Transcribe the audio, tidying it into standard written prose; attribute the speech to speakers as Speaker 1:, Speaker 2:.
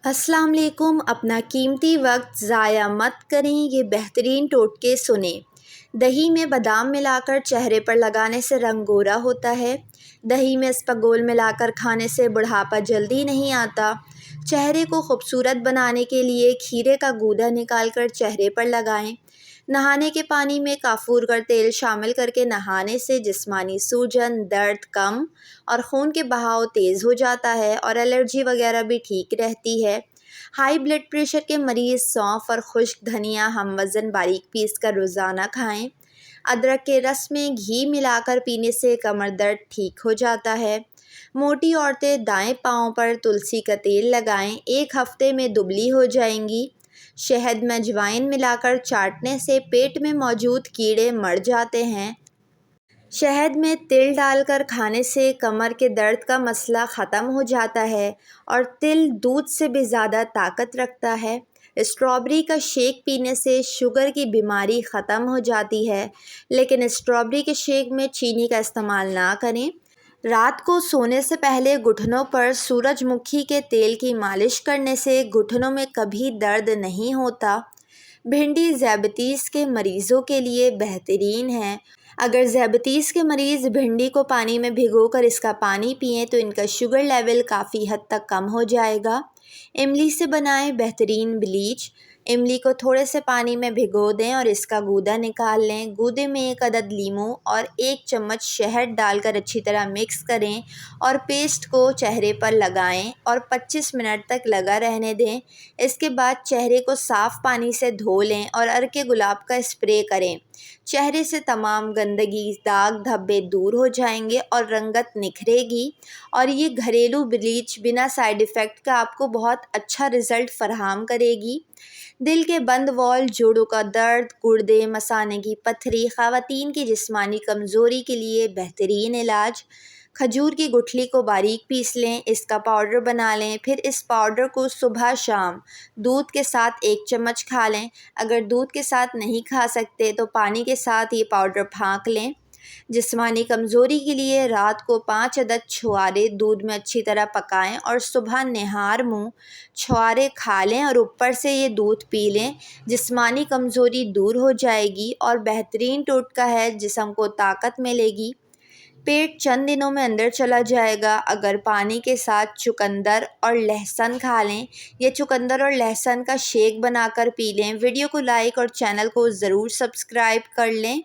Speaker 1: अस्सलाम वालेकुम। अपना कीमती वक्त ज़ाया मत करें, ये बेहतरीन टोटके सुने। दही में बादाम मिलाकर चेहरे पर लगाने से रंग गोरा होता है। दही में इसबगोल मिलाकर खाने से बुढ़ापा जल्दी नहीं आता। चेहरे को खूबसूरत बनाने के लिए खीरे का गूदा निकालकर चेहरे पर लगाएं। नहाने के पानी में काफूर का तेल शामिल करके नहाने से जिस्मानी सूजन, दर्द कम और खून के बहाव तेज़ हो जाता है और एलर्जी वगैरह भी ठीक रहती है। हाई ब्लड प्रेशर के मरीज़ सौंफ और खुश्क धनिया हम वज़न बारीक पीस कर रोज़ाना खाएं। अदरक के रस में घी मिलाकर पीने से कमर दर्द ठीक हो जाता है। मोटी औरतें दाएं पाँव पर तुलसी का तेल लगाएं, 1 हफ्ते में दुबली हो जाएंगी। शहद में अजवाइन मिलाकर चाटने से पेट में मौजूद कीड़े मर जाते हैं। शहद में तिल डालकर खाने से कमर के दर्द का मसला ख़त्म हो जाता है और तिल दूध से भी ज़्यादा ताकत रखता है। स्ट्रॉबेरी का शेक पीने से शुगर की बीमारी ख़त्म हो जाती है, लेकिन स्ट्रॉबेरी के शेक में चीनी का इस्तेमाल ना करें। रात को सोने से पहले घुटनों पर सूरजमुखी के तेल की मालिश करने से घुटनों में कभी दर्द नहीं होता। भिंडी ज़ियाबतीस के मरीज़ों के लिए बेहतरीन है। अगर ज़ियाबतीस के मरीज़ भिंडी को पानी में भिगोकर इसका पानी पिएं तो इनका शुगर लेवल काफ़ी हद तक कम हो जाएगा। इमली से बनाएं बेहतरीन ब्लीच। इमली को थोड़े से पानी में भिगो दें और इसका गूदा निकाल लें। गूदे में 1 अदद लीमू और 1 चम्मच शहद डालकर अच्छी तरह मिक्स करें और पेस्ट को चेहरे पर लगाएं और 25 मिनट तक लगा रहने दें। इसके बाद चेहरे को साफ़ पानी से धो लें और अर्के गुलाब का स्प्रे करें। चेहरे से तमाम गंदगी, दाग धब्बे दूर हो जाएंगे और रंगत निखरेगी। और ये घरेलू ब्लीच बिना साइड इफ़ेक्ट का आपको बहुत अच्छा रिज़ल्ट फ़राहम करेगी। दिल के बंद वॉल, जोड़ों का दर्द, गुर्दे, मसाने की पथरी, ख़वातीन की जिस्मानी कमज़ोरी के लिए बेहतरीन इलाज। खजूर की गुठली को बारीक पीस लें, इसका पाउडर बना लें। फिर इस पाउडर को सुबह शाम दूध के साथ 1 चम्मच खा लें। अगर दूध के साथ नहीं खा सकते तो पानी के साथ ये पाउडर फाँक लें। जिस्मानी कमज़ोरी के लिए रात को 5 अदद छुआरे दूध में अच्छी तरह पकाएं और सुबह निहार मुँह छुआरे खा लें और ऊपर से ये दूध पी लें। जिस्मानी कमज़ोरी दूर हो जाएगी और बेहतरीन टोटका है, जिस्म को ताकत मिलेगी। पेट चंद दिनों में अंदर चला जाएगा अगर पानी के साथ चुकंदर और लहसुन खा लें। ये चुकंदर और लहसुन का शेक बनाकर पी लें। वीडियो को लाइक और चैनल को ज़रूर सब्सक्राइब कर लें।